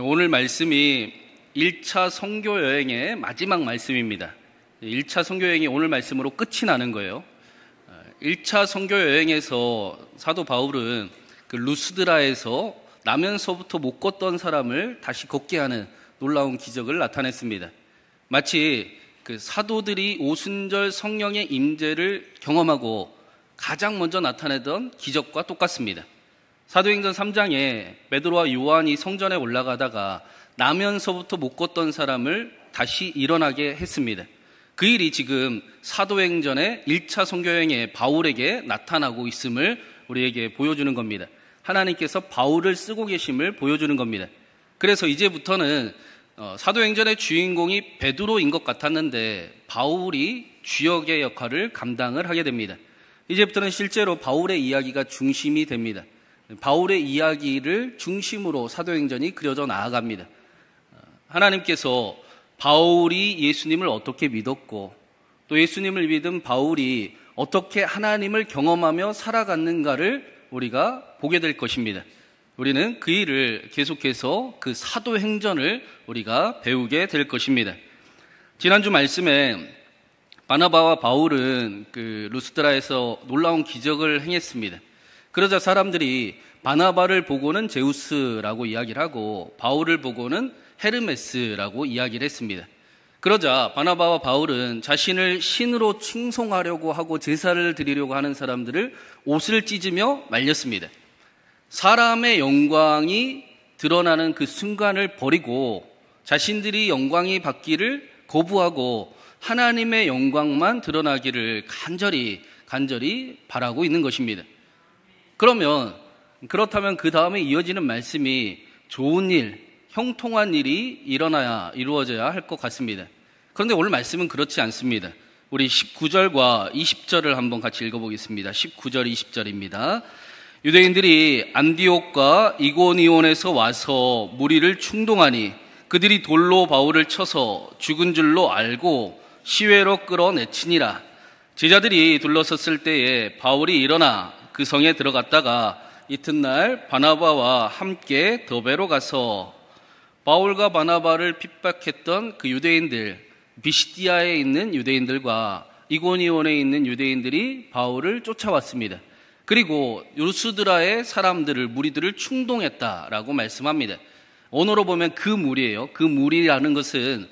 오늘 말씀이 1차 선교 여행의 마지막 말씀입니다. 1차 선교 여행이 오늘 말씀으로 끝이 나는 거예요. 1차 선교 여행에서 사도 바울은 그 루스드라에서 나면서부터 못 걷던 사람을 다시 걷게 하는 놀라운 기적을 나타냈습니다. 마치 그 사도들이 오순절 성령의 임재를 경험하고 가장 먼저 나타내던 기적과 똑같습니다. 사도행전 3장에 베드로와 요한이 성전에 올라가다가 나면서부터 못 걷던 사람을 다시 일어나게 했습니다. 그 일이 지금 사도행전의 1차 선교여행에 바울에게 나타나고 있음을 우리에게 보여주는 겁니다. 하나님께서 바울을 쓰고 계심을 보여주는 겁니다. 그래서 이제부터는 사도행전의 주인공이 베드로인 것 같았는데 바울이 주역의 역할을 감당을 하게 됩니다. 이제부터는 실제로 바울의 이야기가 중심이 됩니다. 바울의 이야기를 중심으로 사도행전이 그려져 나아갑니다. 하나님께서 바울이 예수님을 어떻게 믿었고 또 예수님을 믿은 바울이 어떻게 하나님을 경험하며 살아갔는가를 우리가 보게 될 것입니다. 우리는 그 일을 계속해서 그 사도행전을 우리가 배우게 될 것입니다. 지난주 말씀에 바나바와 바울은 그 루스드라에서 놀라운 기적을 행했습니다. 그러자 사람들이 바나바를 보고는 제우스라고 이야기를 하고 바울을 보고는 헤르메스라고 이야기를 했습니다. 그러자 바나바와 바울은 자신을 신으로 칭송하려고 하고 제사를 드리려고 하는 사람들을 옷을 찢으며 말렸습니다. 사람의 영광이 드러나는 그 순간을 버리고 자신들이 영광이 받기를 거부하고 하나님의 영광만 드러나기를 간절히 바라고 있는 것입니다. 그렇다면 그 다음에 이어지는 말씀이 좋은 일, 형통한 일이 이루어져야 할 것 같습니다. 그런데 오늘 말씀은 그렇지 않습니다. 우리 19절과 20절을 한번 같이 읽어보겠습니다. 19절, 20절입니다. 유대인들이 안디옥과 이고니온에서 와서 무리를 충동하니 그들이 돌로 바울을 쳐서 죽은 줄로 알고 시외로 끌어내치니라. 제자들이 둘러섰을 때에 바울이 일어나 그 성에 들어갔다가 이튿날 바나바와 함께 더베로 가서 바울과 바나바를 핍박했던 그 유대인들, 비시디아에 있는 유대인들과 이고니온에 있는 유대인들이 바울을 쫓아왔습니다. 그리고 루스드라의 무리들을 충동했다라고 말씀합니다. 언어로 보면 그 무리예요. 그 무리라는 것은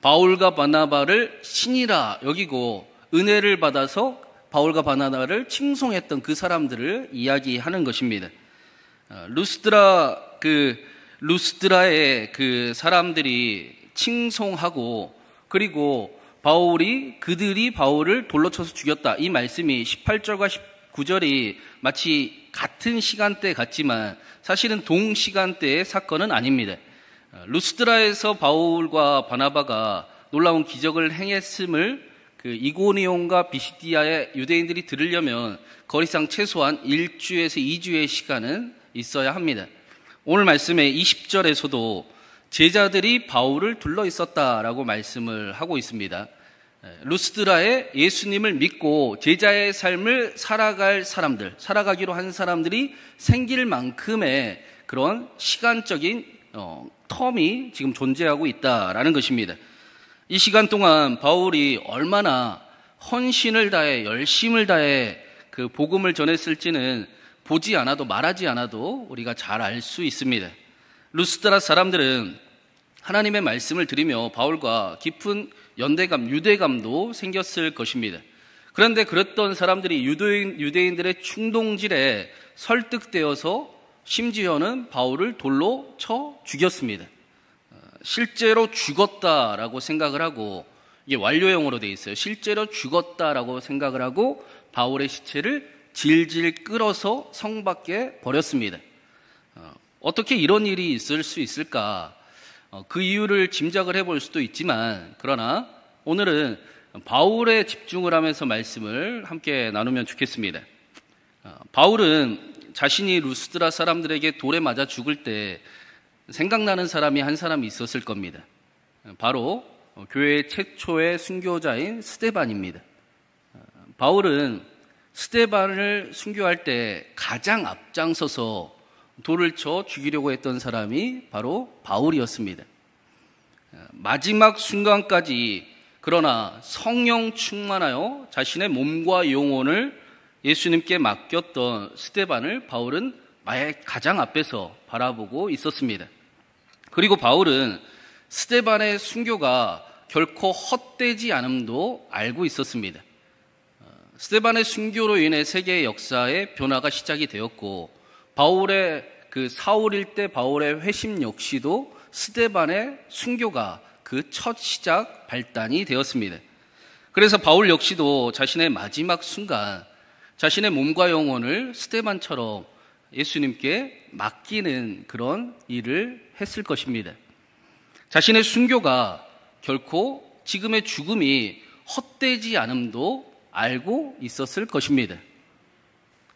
바울과 바나바를 신이라 여기고 은혜를 받아서 바울과 바나바를 칭송했던 그 사람들을 이야기하는 것입니다. 루스드라의 그 사람들이 칭송하고 그리고 그들이 바울을 돌로 쳐서 죽였다. 이 말씀이 18절과 19절이 마치 같은 시간대 같지만 사실은 동시간대의 사건은 아닙니다. 루스드라에서 바울과 바나바가 놀라운 기적을 행했음을 그 이고니온과 비시디아의 유대인들이 들으려면 거리상 최소한 1주에서 2주의 시간은 있어야 합니다. 오늘 말씀의 20절에서도 제자들이 바울을 둘러 있었다라고 말씀을 하고 있습니다. 루스드라에 예수님을 믿고 제자의 삶을 살아가기로 한 사람들이 생길 만큼의 그런 시간적인 텀이 지금 존재하고 있다라는 것입니다. 이 시간 동안 바울이 얼마나 헌신을 다해 열심을 다해 그 복음을 전했을지는 보지 않아도 말하지 않아도 우리가 잘 알 수 있습니다. 루스드라 사람들은 하나님의 말씀을 들으며 바울과 깊은 유대감도 생겼을 것입니다. 그런데 그랬던 사람들이 유대인들의 충동질에 설득되어서 심지어는 바울을 돌로 쳐 죽였습니다. 실제로 죽었다라고 생각을 하고, 이게 완료형으로 되어 있어요. 실제로 죽었다라고 생각을 하고 바울의 시체를 질질 끌어서 성 밖에 버렸습니다. 어떻게 이런 일이 있을 수 있을까? 그 이유를 짐작을 해볼 수도 있지만, 그러나 오늘은 바울에 집중을 하면서 말씀을 함께 나누면 좋겠습니다. 바울은 자신이 루스드라 사람들에게 돌에 맞아 죽을 때 생각나는 사람이 한 사람이 있었을 겁니다. 바로 교회의 최초의 순교자인 스데반입니다. 바울은 스데반을 순교할 때 가장 앞장서서 돌을 쳐 죽이려고 했던 사람이 바로 바울이었습니다. 마지막 순간까지 그러나 성령 충만하여 자신의 몸과 영혼을 예수님께 맡겼던 스데반을 바울은 가장 앞에서 바라보고 있었습니다. 그리고 바울은 스데반의 순교가 결코 헛되지 않음도 알고 있었습니다. 스데반의 순교로 인해 세계의 역사의 변화가 시작이 되었고, 바울의 사울일 때 바울의 회심 역시도 스데반의 순교가 그 첫 시작 발단이 되었습니다. 그래서 바울 역시도 자신의 마지막 순간 자신의 몸과 영혼을 스데반처럼 예수님께 맡기는 그런 일을 했을 것입니다. 자신의 순교가 결코 지금의 죽음이 헛되지 않음도 알고 있었을 것입니다.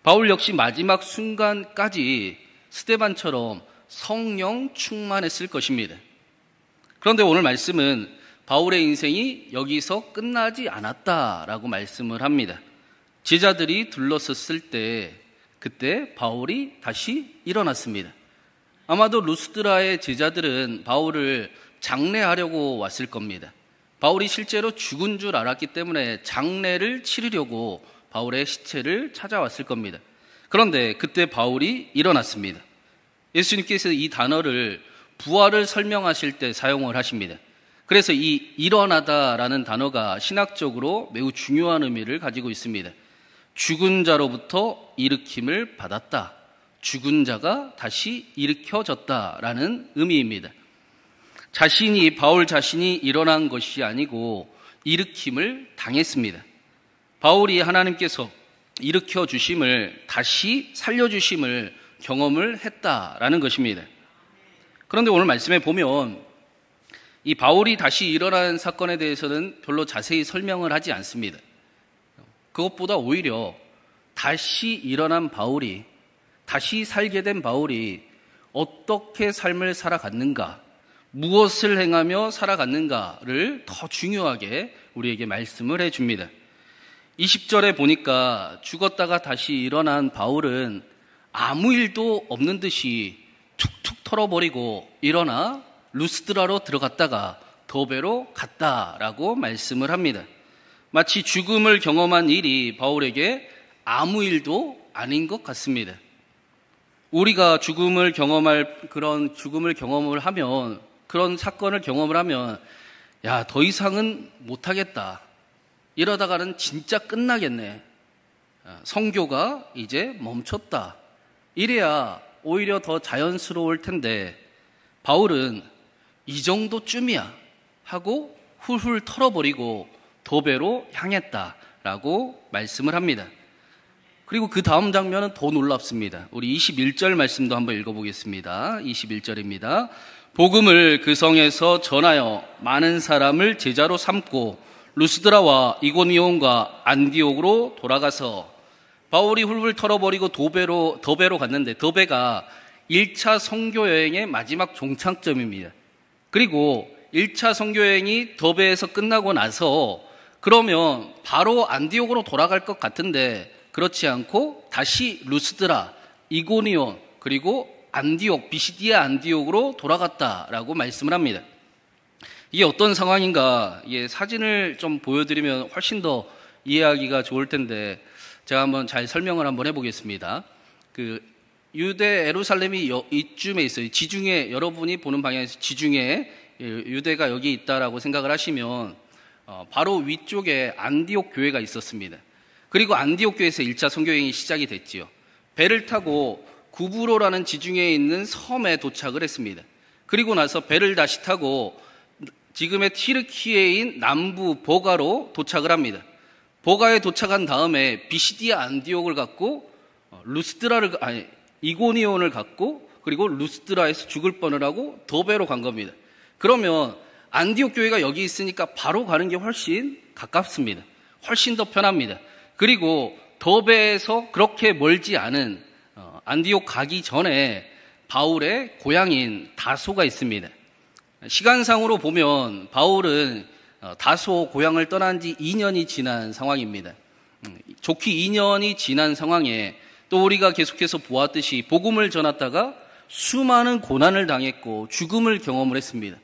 바울 역시 마지막 순간까지 스데반처럼 성령 충만했을 것입니다. 그런데 오늘 말씀은 바울의 인생이 여기서 끝나지 않았다라고 말씀을 합니다. 제자들이 둘러섰을 때 그때 바울이 다시 일어났습니다. 아마도 루스드라의 제자들은 바울을 장례하려고 왔을 겁니다. 바울이 실제로 죽은 줄 알았기 때문에 장례를 치르려고 바울의 시체를 찾아왔을 겁니다. 그런데 그때 바울이 일어났습니다. 예수님께서 이 단어를 부활을 설명하실 때 사용을 하십니다. 그래서 이 일어나다라는 단어가 신학적으로 매우 중요한 의미를 가지고 있습니다. 죽은 자로부터 일으킴을 받았다. 죽은 자가 다시 일으켜졌다라는 의미입니다. 바울 자신이 일어난 것이 아니고 일으킴을 당했습니다. 바울이 하나님께서 일으켜 주심을, 다시 살려 주심을 경험을 했다라는 것입니다. 그런데 오늘 말씀에 보면 이 바울이 다시 일어난 사건에 대해서는 별로 자세히 설명을 하지 않습니다. 그것보다 오히려 다시 일어난 바울이, 다시 살게 된 바울이 어떻게 삶을 살아갔는가, 무엇을 행하며 살아갔는가를 더 중요하게 우리에게 말씀을 해줍니다. 20절에 보니까 죽었다가 다시 일어난 바울은 아무 일도 없는 듯이 툭툭 털어버리고 일어나 루스드라로 들어갔다가 더베로 갔다라고 말씀을 합니다. 마치 죽음을 경험한 일이 바울에게 아무 일도 아닌 것 같습니다. 우리가 죽음을 경험을 하면, 그런 사건을 경험을 하면, 야, 더 이상은 못하겠다. 이러다가는 진짜 끝나겠네. 성교가 이제 멈췄다. 이래야 오히려 더 자연스러울 텐데, 바울은 이 정도쯤이야 하고 훌훌 털어버리고 더베로 향했다라고 말씀을 합니다. 그리고 그 다음 장면은 더 놀랍습니다. 우리 21절 말씀도 한번 읽어보겠습니다. 21절입니다. 복음을 그 성에서 전하여 많은 사람을 제자로 삼고 루스드라와 이고니온과 안디옥으로 돌아가서, 바울이 훌훌 털어버리고 더베로 갔는데, 더베가 1차 선교 여행의 마지막 종착점입니다. 그리고 1차 선교 여행이 더베에서 끝나고 나서 그러면 바로 안디옥으로 돌아갈 것 같은데, 그렇지 않고 다시 루스드라, 이고니온, 그리고 안디옥, 비시디아 안디옥으로 돌아갔다라고 말씀을 합니다. 이게 어떤 상황인가, 사진을 좀 보여드리면 훨씬 더 이해하기가 좋을 텐데 제가 한번 잘 설명을 한번 해보겠습니다. 유대 에루살렘이 이쯤에 있어요. 지중해, 여러분이 보는 방향에서 지중해 유대가 여기 있다라고 생각을 하시면 바로 위쪽에 안디옥 교회가 있었습니다. 그리고 안디옥 교회에서 1차 선교여행이 시작이 됐지요. 배를 타고 구브로라는 지중해에 있는 섬에 도착을 했습니다. 그리고 나서 배를 다시 타고 지금의 티르키예인 남부 보가로 도착을 합니다. 보가에 도착한 다음에 비시디아 안디옥을 갖고 이고니온을 갖고, 그리고 루스드라에서 죽을 뻔을 하고 더베로 간 겁니다. 그러면 안디옥 교회가 여기 있으니까 바로 가는 게 훨씬 가깝습니다. 훨씬 더 편합니다. 그리고 더베에서 그렇게 멀지 않은 안디옥 가기 전에 바울의 고향인 다소가 있습니다. 시간상으로 보면 바울은 다소 고향을 떠난 지 2년이 지난 상황입니다. 좋게 2년이 지난 상황에 또 우리가 계속해서 보았듯이 복음을 전하다가 수많은 고난을 당했고 죽음을 경험을 했습니다.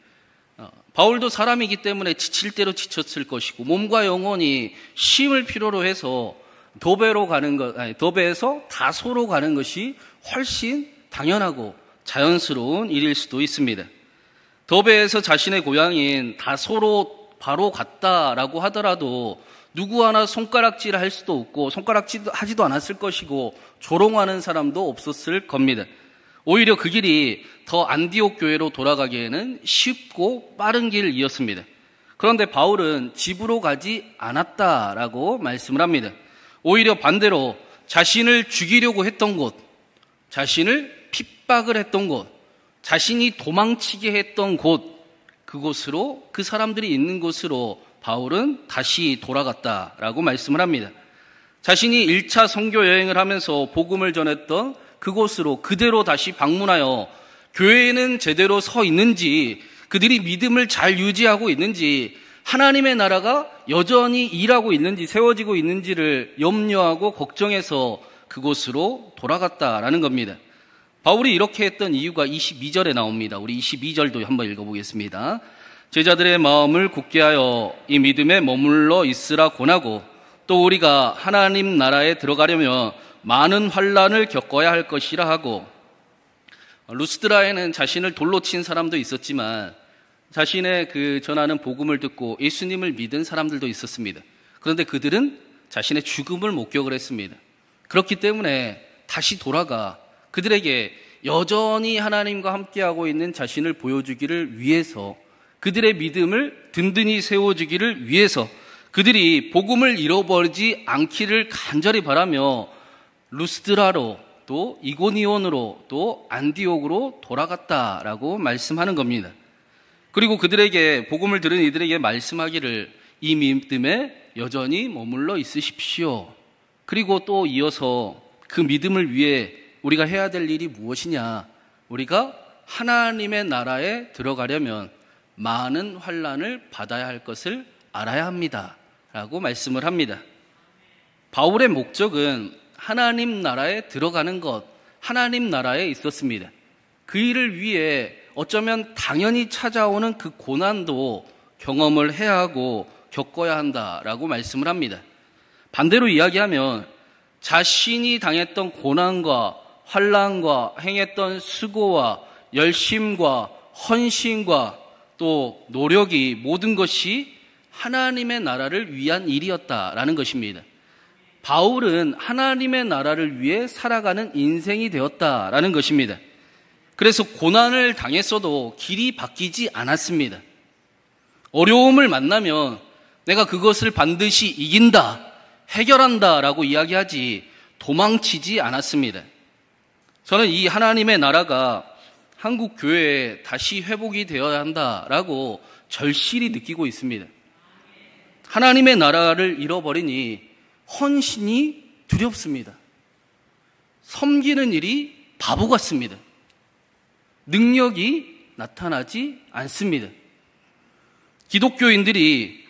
바울도 사람이기 때문에 지칠 대로 지쳤을 것이고 몸과 영혼이 쉼을 필요로 해서 더베에서 다소로 가는 것이 훨씬 당연하고 자연스러운 일일 수도 있습니다. 더베에서 자신의 고향인 다소로 바로 갔다라고 하더라도 누구 하나 손가락질 할 수도 없고 손가락질 하지도 않았을 것이고 조롱하는 사람도 없었을 겁니다. 오히려 그 길이 더 안디옥 교회로 돌아가기에는 쉽고 빠른 길이었습니다. 그런데 바울은 집으로 가지 않았다라고 말씀을 합니다. 오히려 반대로 자신을 죽이려고 했던 곳, 자신을 핍박을 했던 곳, 자신이 도망치게 했던 곳, 그곳으로, 그 사람들이 있는 곳으로 바울은 다시 돌아갔다라고 말씀을 합니다. 자신이 1차 선교 여행을 하면서 복음을 전했던 그곳으로 그대로 다시 방문하여 교회에는 제대로 서 있는지, 그들이 믿음을 잘 유지하고 있는지, 하나님의 나라가 여전히 일하고 있는지, 세워지고 있는지를 염려하고 걱정해서 그곳으로 돌아갔다라는 겁니다. 바울이 이렇게 했던 이유가 22절에 나옵니다. 우리 22절도 한번 읽어보겠습니다. 제자들의 마음을 굳게 하여 이 믿음에 머물러 있으라 권하고, 또 우리가 하나님 나라에 들어가려면 많은 환난을 겪어야 할 것이라 하고, 루스드라에는 자신을 돌로 친 사람도 있었지만 자신의 그 전하는 복음을 듣고 예수님을 믿은 사람들도 있었습니다. 그런데 그들은 자신의 죽음을 목격을 했습니다. 그렇기 때문에 다시 돌아가 그들에게 여전히 하나님과 함께하고 있는 자신을 보여주기를 위해서, 그들의 믿음을 든든히 세워주기를 위해서, 그들이 복음을 잃어버리지 않기를 간절히 바라며 루스드라로, 또 이고니온으로, 또 안디옥으로 돌아갔다라고 말씀하는 겁니다. 그리고 그들에게, 복음을 들은 이들에게 말씀하기를 이 믿음에 여전히 머물러 있으십시오. 그리고 또 이어서 그 믿음을 위해 우리가 해야 될 일이 무엇이냐? 우리가 하나님의 나라에 들어가려면 많은 환난을 받아야 할 것을 알아야 합니다. 라고 말씀을 합니다. 바울의 목적은 하나님 나라에 들어가는 것, 하나님 나라에 있었습니다. 그 일을 위해 어쩌면 당연히 찾아오는 그 고난도 경험을 해야 하고 겪어야 한다라고 말씀을 합니다. 반대로 이야기하면 자신이 당했던 고난과 환난과 행했던 수고와 열심과 헌신과 또 노력이 모든 것이 하나님의 나라를 위한 일이었다라는 것입니다. 바울은 하나님의 나라를 위해 살아가는 인생이 되었다라는 것입니다. 그래서 고난을 당했어도 길이 바뀌지 않았습니다. 어려움을 만나면 내가 그것을 반드시 이긴다, 해결한다라고 이야기하지 도망치지 않았습니다. 저는 이 하나님의 나라가 한국 교회에 다시 회복이 되어야 한다라고 절실히 느끼고 있습니다. 하나님의 나라를 잃어버리니 헌신이 두렵습니다. 섬기는 일이 바보 같습니다. 능력이 나타나지 않습니다. 기독교인들이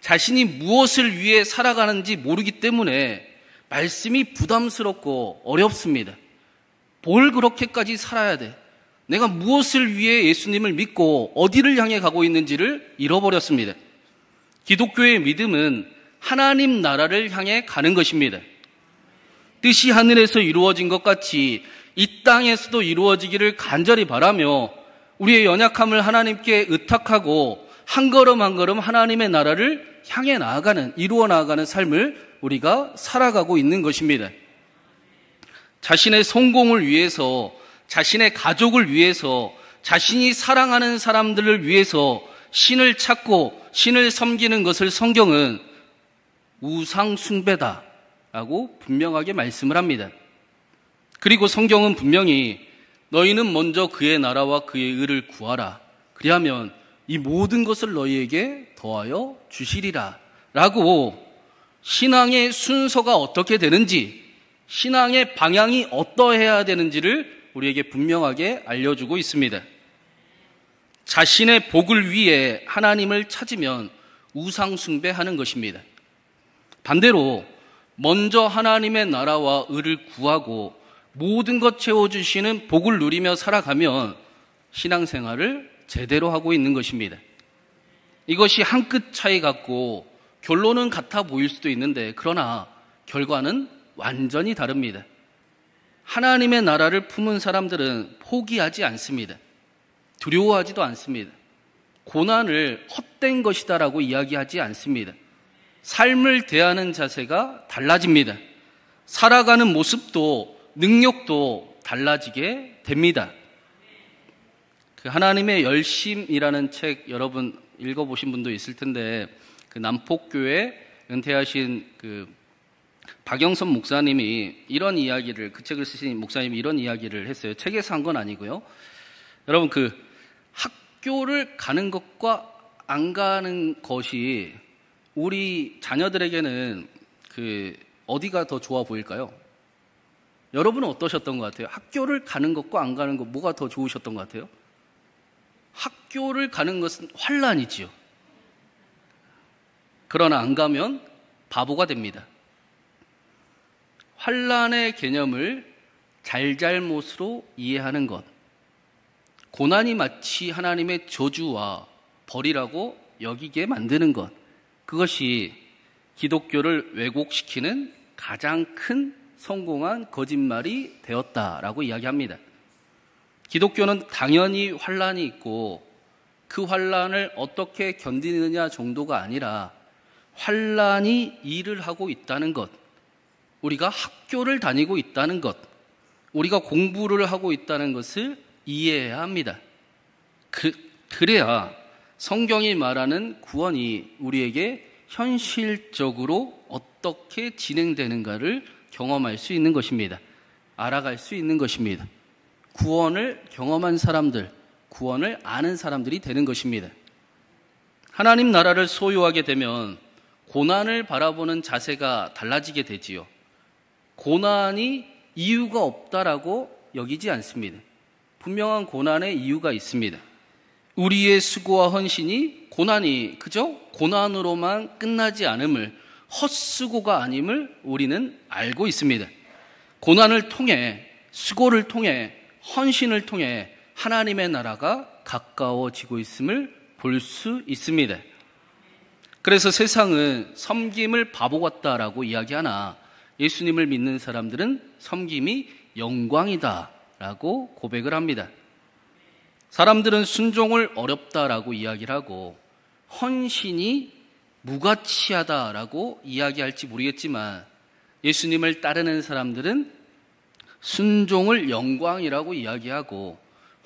자신이 무엇을 위해 살아가는지 모르기 때문에 말씀이 부담스럽고 어렵습니다. 뭘 그렇게까지 살아야 돼? 내가 무엇을 위해 예수님을 믿고 어디를 향해 가고 있는지를 잃어버렸습니다. 기독교의 믿음은 하나님 나라를 향해 가는 것입니다. 뜻이 하늘에서 이루어진 것 같이 이 땅에서도 이루어지기를 간절히 바라며 우리의 연약함을 하나님께 의탁하고 한 걸음 한 걸음 하나님의 나라를 향해 나아가는, 이루어 나아가는 삶을 우리가 살아가고 있는 것입니다. 자신의 성공을 위해서, 자신의 가족을 위해서, 자신이 사랑하는 사람들을 위해서 신을 찾고 신을 섬기는 것을 성경은 우상 숭배다라고 분명하게 말씀을 합니다. 그리고 성경은 분명히 너희는 먼저 그의 나라와 그의 의를 구하라. 그리하면 이 모든 것을 너희에게 더하여 주시리라. 라고 신앙의 순서가 어떻게 되는지, 신앙의 방향이 어떠해야 되는지를 우리에게 분명하게 알려주고 있습니다. 자신의 복을 위해 하나님을 찾으면 우상 숭배하는 것입니다. 반대로 먼저 하나님의 나라와 의를 구하고 모든 것 채워주시는 복을 누리며 살아가면 신앙생활을 제대로 하고 있는 것입니다. 이것이 한 끗 차이 같고 결론은 같아 보일 수도 있는데 그러나 결과는 완전히 다릅니다. 하나님의 나라를 품은 사람들은 포기하지 않습니다. 두려워하지도 않습니다. 고난을 헛된 것이다라고 이야기하지 않습니다. 삶을 대하는 자세가 달라집니다. 살아가는 모습도 능력도 달라지게 됩니다. 그 하나님의 열심이라는 책 여러분 읽어보신 분도 있을 텐데 그 남폭교회 은퇴하신 그 박영선 목사님이 이런 이야기를 그 책을 쓰신 목사님이 이런 이야기를 했어요. 책에서 한 건 아니고요. 여러분 그 학교를 가는 것과 안 가는 것이 우리 자녀들에게는 그 어디가 더 좋아 보일까요? 여러분은 어떠셨던 것 같아요? 학교를 가는 것과 안 가는 것 뭐가 더 좋으셨던 것 같아요? 학교를 가는 것은 환난이지요. 그러나 안 가면 바보가 됩니다. 환난의 개념을 잘잘못으로 이해하는 것, 고난이 마치 하나님의 저주와 벌이라고 여기게 만드는 것, 그것이 기독교를 왜곡시키는 가장 큰 성공한 거짓말이 되었다라고 이야기합니다. 기독교는 당연히 환난이 있고 그 환난을 어떻게 견디느냐 정도가 아니라 환난이 일을 하고 있다는 것, 우리가 학교를 다니고 있다는 것, 우리가 공부를 하고 있다는 것을 이해해야 합니다. 그래야 성경이 말하는 구원이 우리에게 현실적으로 어떻게 진행되는가를 경험할 수 있는 것입니다. 알아갈 수 있는 것입니다. 구원을 경험한 사람들, 구원을 아는 사람들이 되는 것입니다. 하나님 나라를 소유하게 되면 고난을 바라보는 자세가 달라지게 되지요. 고난이 이유가 없다라고 여기지 않습니다. 분명한 고난의 이유가 있습니다. 우리의 수고와 헌신이 고난이 그저 고난으로만 끝나지 않음을, 헛수고가 아님을 우리는 알고 있습니다. 고난을 통해, 수고를 통해, 헌신을 통해 하나님의 나라가 가까워지고 있음을 볼 수 있습니다. 그래서 세상은 섬김을 바보 같다라고 이야기하나 예수님을 믿는 사람들은 섬김이 영광이다라고 고백을 합니다. 사람들은 순종을 어렵다라고 이야기를 하고 헌신이 무가치하다라고 이야기할지 모르겠지만 예수님을 따르는 사람들은 순종을 영광이라고 이야기하고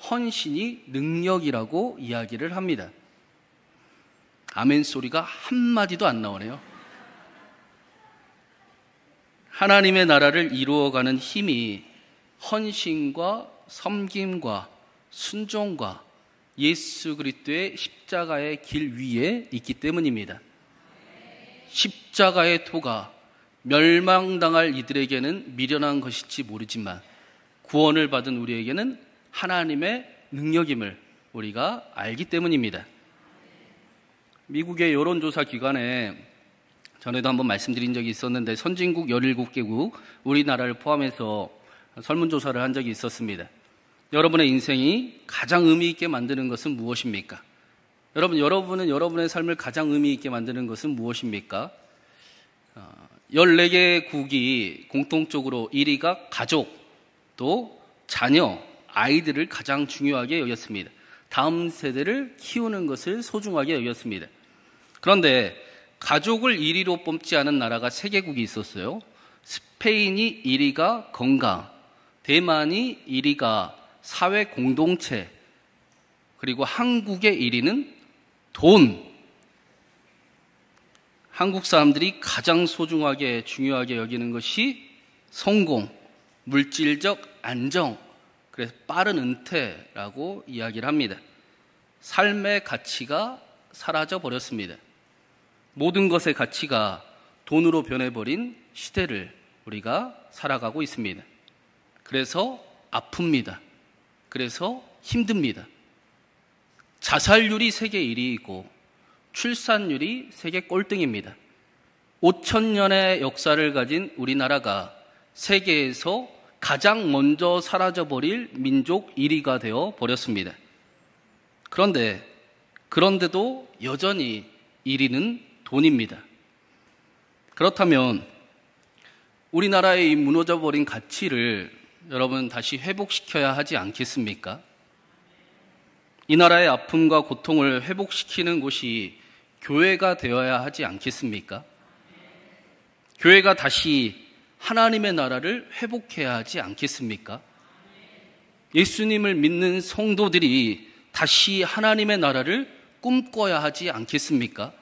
헌신이 능력이라고 이야기를 합니다. 아멘 소리가 한마디도 안 나오네요. 하나님의 나라를 이루어가는 힘이 헌신과 섬김과 순종과 예수 그리스도의 십자가의 길 위에 있기 때문입니다. 십자가의 토가 멸망당할 이들에게는 미련한 것일지 모르지만 구원을 받은 우리에게는 하나님의 능력임을 우리가 알기 때문입니다. 미국의 여론조사 기관에 전에도 한번 말씀드린 적이 있었는데 선진국 17개국 우리나라를 포함해서 설문조사를 한 적이 있었습니다. 여러분의 인생이 가장 의미 있게 만드는 것은 무엇입니까? 여러분은 여러분의 삶을 가장 의미 있게 만드는 것은 무엇입니까? 14개국이 공통적으로 1위가 가족, 또 자녀, 아이들을 가장 중요하게 여겼습니다. 다음 세대를 키우는 것을 소중하게 여겼습니다. 그런데 가족을 1위로 뽑지 않은 나라가 3개국이 있었어요. 스페인이 1위가 건강, 대만이 1위가 사회 공동체, 그리고 한국의 1위는 돈. 한국 사람들이 가장 소중하게 중요하게 여기는 것이 성공, 물질적 안정, 그래서 빠른 은퇴라고 이야기를 합니다. 삶의 가치가 사라져 버렸습니다. 모든 것의 가치가 돈으로 변해버린 시대를 우리가 살아가고 있습니다. 그래서 아픕니다. 그래서 힘듭니다. 자살률이 세계 1위이고 출산율이 세계 꼴등입니다. 5,000년의 역사를 가진 우리나라가 세계에서 가장 먼저 사라져버릴 민족 1위가 되어 버렸습니다. 그런데도 여전히 1위는 돈입니다. 그렇다면 우리나라의 이 무너져버린 가치를 여러분 다시 회복시켜야 하지 않겠습니까? 이 나라의 아픔과 고통을 회복시키는 곳이 교회가 되어야 하지 않겠습니까? 교회가 다시 하나님의 나라를 회복해야 하지 않겠습니까? 예수님을 믿는 성도들이 다시 하나님의 나라를 꿈꿔야 하지 않겠습니까?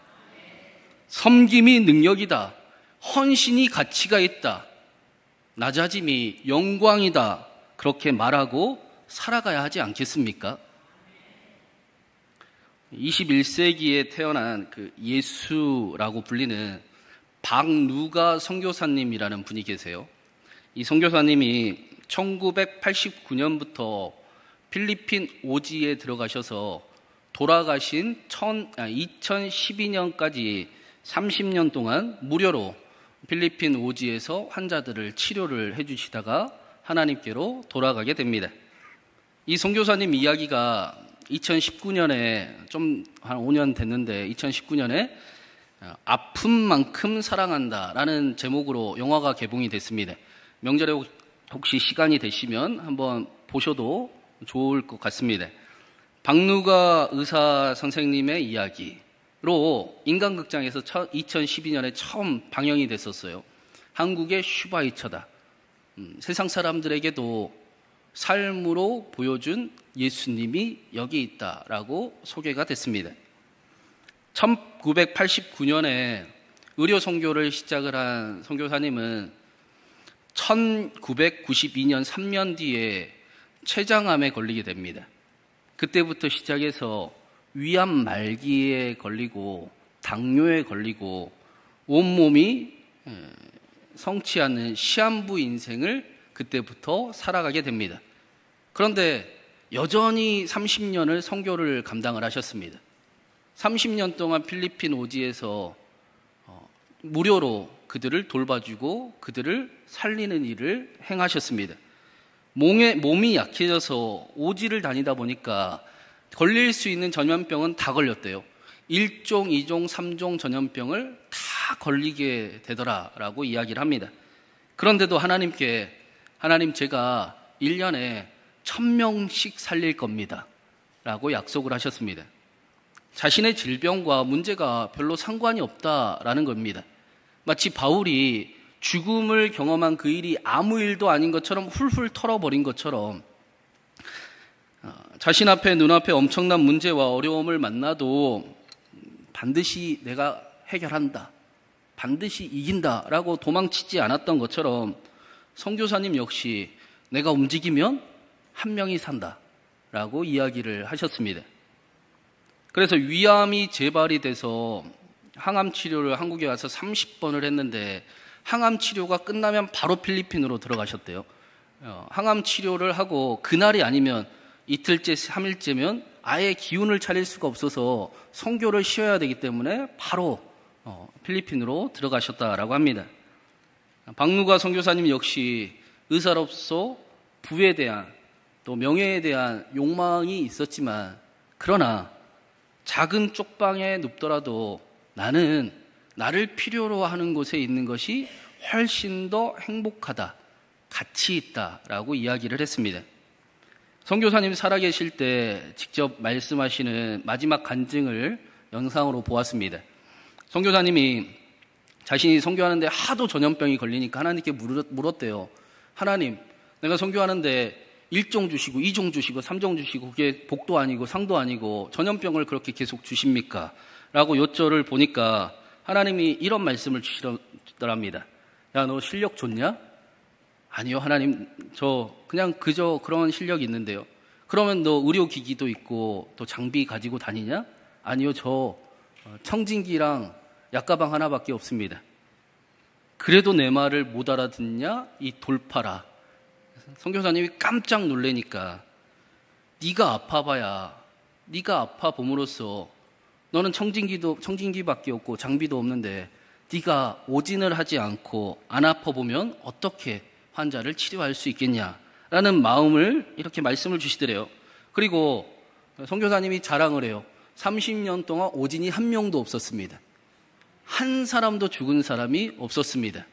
섬김이 능력이다. 헌신이 가치가 있다. 낮아짐이 영광이다. 그렇게 말하고 살아가야 하지 않겠습니까? 21세기에 태어난 그 예수라고 불리는 박누가 선교사님이라는 분이 계세요. 이 선교사님이 1989년부터 필리핀 오지에 들어가셔서 돌아가신 2012년까지 30년 동안 무료로 필리핀 오지에서 환자들을 치료를 해주시다가 하나님께로 돌아가게 됩니다. 이 선교사님 이야기가 2019년에 좀 한 5년 됐는데 2019년에 아픔만큼 사랑한다라는 제목으로 영화가 개봉이 됐습니다. 명절에 혹시 시간이 되시면 한번 보셔도 좋을 것 같습니다. 박누가 의사 선생님의 이야기로 인간극장에서 2012년에 처음 방영이 됐었어요. 한국의 슈바이처다. 세상 사람들에게도 삶으로 보여준 예수님이 여기 있다라고 소개가 됐습니다. 1989년에 의료 선교를 시작을 한 선교사님은 1992년 3년 뒤에 췌장암에 걸리게 됩니다. 그때부터 시작해서 위암 말기에 걸리고 당뇨에 걸리고 온몸이 성치 않는 시한부 인생을 그때부터 살아가게 됩니다. 그런데 여전히 30년을 선교를 감당을 하셨습니다. 30년 동안 필리핀 오지에서 무료로 그들을 돌봐주고 그들을 살리는 일을 행하셨습니다. 몸이 약해져서 오지를 다니다 보니까 걸릴 수 있는 전염병은 다 걸렸대요. 1종, 2종, 3종 전염병을 다 걸리게 되더라라고 이야기를 합니다. 그런데도 하나님 제가 1년에 1,000명씩 살릴 겁니다 라고 약속을 하셨습니다. 자신의 질병과 문제가 별로 상관이 없다라는 겁니다. 마치 바울이 죽음을 경험한 그 일이 아무 일도 아닌 것처럼 훌훌 털어버린 것처럼 자신 앞에 눈앞에 엄청난 문제와 어려움을 만나도 반드시 내가 해결한다, 반드시 이긴다라고 도망치지 않았던 것처럼 선교사님 역시 내가 움직이면 한 명이 산다라고 이야기를 하셨습니다. 그래서 위암이 재발이 돼서 항암 치료를 한국에 와서 30번을 했는데 항암 치료가 끝나면 바로 필리핀으로 들어가셨대요. 항암 치료를 하고 그날이 아니면 이틀째, 3일째면 아예 기운을 차릴 수가 없어서 선교를 쉬어야 되기 때문에 바로 필리핀으로 들어가셨다라고 합니다. 박누가 선교사님 역시 의사로서 부에 대한 또 명예에 대한 욕망이 있었지만 그러나 작은 쪽방에 눕더라도 나는 나를 필요로 하는 곳에 있는 것이 훨씬 더 행복하다, 가치 있다라고 이야기를 했습니다. 선교사님 살아계실 때 직접 말씀하시는 마지막 간증을 영상으로 보았습니다. 선교사님이 자신이 선교하는데 하도 전염병이 걸리니까 하나님께 물었대요. 하나님, 내가 선교하는데 1종 주시고 2종 주시고 3종 주시고 그게 복도 아니고 상도 아니고 전염병을 그렇게 계속 주십니까? 라고 요절을 보니까 하나님이 이런 말씀을 주시더랍니다. 야, 너 실력 좋냐? 아니요, 하나님, 저 그냥 그저 그런 실력이 있는데요. 그러면 너 의료기기도 있고 또 장비 가지고 다니냐? 아니요, 저 청진기랑 약가방 하나밖에 없습니다. 그래도 내 말을 못 알아듣냐? 이 돌파라. 선교사님이 깜짝 놀라니까 네가 아파봐야 네가 아파 봄으로써 너는 청진기밖에 없고 장비도 없는데 네가 오진을 하지 않고 안 아파보면 어떻게 환자를 치료할 수 있겠냐라는 마음을 이렇게 말씀을 주시더래요. 그리고 선교사님이 자랑을 해요. 30년 동안 오진이 한 명도 없었습니다. 한 사람도 죽은 사람이 없었습니다.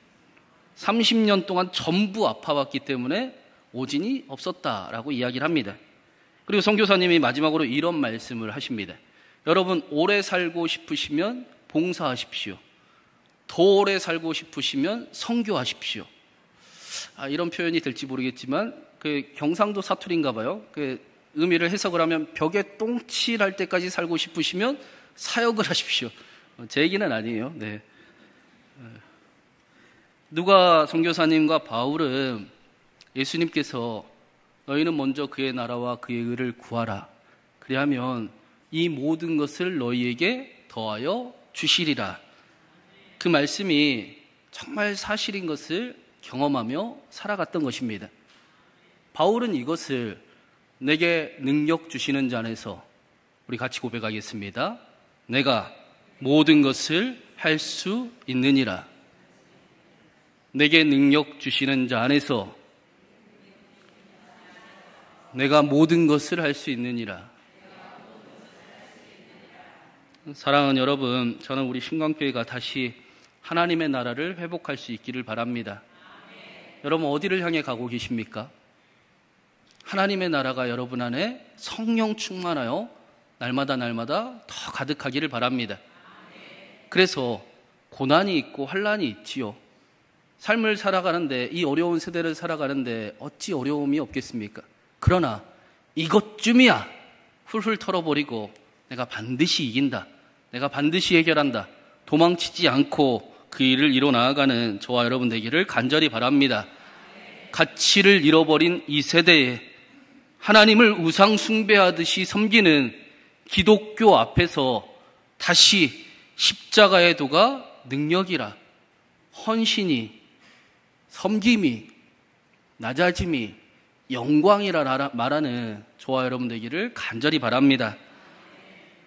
30년 동안 전부 아파왔기 때문에 오진이 없었다라고 이야기를 합니다. 그리고 선교사님이 마지막으로 이런 말씀을 하십니다. 여러분, 오래 살고 싶으시면 봉사하십시오. 더 오래 살고 싶으시면 선교하십시오. 이런 표현이 될지 모르겠지만 그 경상도 사투리인가 봐요. 그 의미를 해석을 하면 벽에 똥칠할 때까지 살고 싶으시면 사역을 하십시오. 제 얘기는 아니에요. 네. 누가 선교사님과 바울은 예수님께서 너희는 먼저 그의 나라와 그의 의를 구하라. 그리하면 이 모든 것을 너희에게 더하여 주시리라. 그 말씀이 정말 사실인 것을 경험하며 살아갔던 것입니다. 바울은 이것을 내게 능력 주시는 자 안에서, 우리 같이 고백하겠습니다. 내가 모든 것을 할 수 있느니라. 내게 능력 주시는 자 안에서 내가 모든 것을 할 수 있느니라. 사랑하는 여러분, 저는 우리 신광교회가 다시 하나님의 나라를 회복할 수 있기를 바랍니다. 여러분, 어디를 향해 가고 계십니까? 하나님의 나라가 여러분 안에 성령 충만하여 날마다 더 가득하기를 바랍니다. 그래서 고난이 있고 환난이 있지요. 삶을 살아가는데, 이 어려운 세대를 살아가는데 어찌 어려움이 없겠습니까? 그러나 이것쯤이야 훌훌 털어버리고 내가 반드시 이긴다, 내가 반드시 해결한다, 도망치지 않고 그 일을 이뤄 나아가는 저와 여러분 되기를 간절히 바랍니다. 가치를 잃어버린 이 세대에 하나님을 우상 숭배하듯이 섬기는 기독교 앞에서 다시 십자가의 도가 능력이라, 헌신이, 섬김이, 낮아짐이, 영광이라 말하는 저와 여러분 되기를 간절히 바랍니다.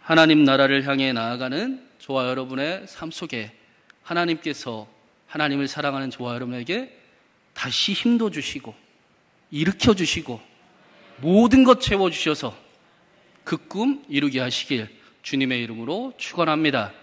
하나님 나라를 향해 나아가는 저와 여러분의 삶 속에 하나님께서 하나님을 사랑하는 저와 여러분에게 다시 힘도 주시고 일으켜 주시고 모든 것 채워주셔서 그 꿈 이루게 하시길 주님의 이름으로 축원합니다.